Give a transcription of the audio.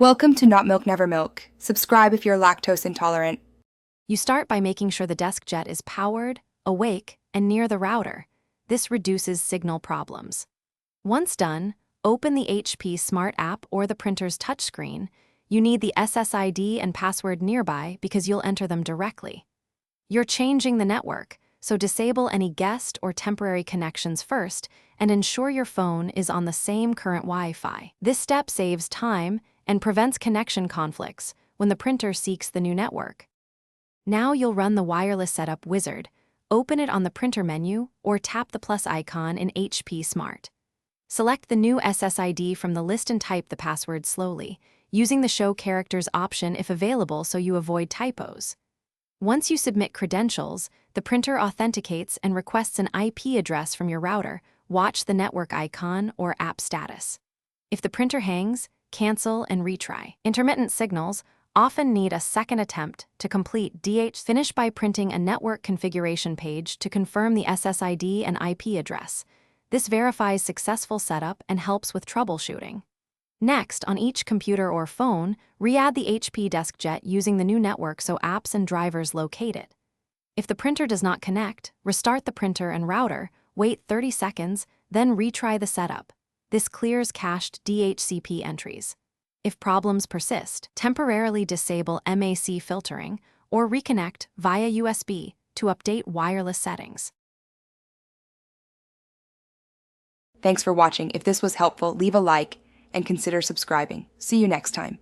Welcome to Not Milk Never Milk. Subscribe if you're lactose intolerant. You start by making sure the Deskjet is powered, awake, and near the router. This reduces signal problems. Once done, open the HP Smart app or the printer's touchscreen. You need the SSID and password nearby because you'll enter them directly. You're changing the network, so disable any guest or temporary connections first and ensure your phone is on the same current Wi-Fi. This step saves time and prevents connection conflicts when the printer seeks the new network. Now you'll run the wireless setup wizard. Open it on the printer menu or tap the plus icon in HP Smart. Select the new SSID from the list and type the password slowly, using the show characters option if available so you avoid typos. Once you submit credentials, the printer authenticates and requests an IP address from your router. Watch the network icon or app status. If the printer hangs, cancel and retry. Intermittent signals often need a second attempt to complete DH. Finish by printing a network configuration page to confirm the SSID and IP address. This verifies successful setup and helps with troubleshooting. Next, on each computer or phone, re-add the HP Deskjet using the new network so apps and drivers locate it. If the printer does not connect, restart the printer and router, wait 30 seconds, then retry the setup. This clears cached DHCP entries. If problems persist, temporarily disable MAC filtering or reconnect via USB to update wireless settings. Thanks for watching. If this was helpful, leave a like and consider subscribing. See you next time.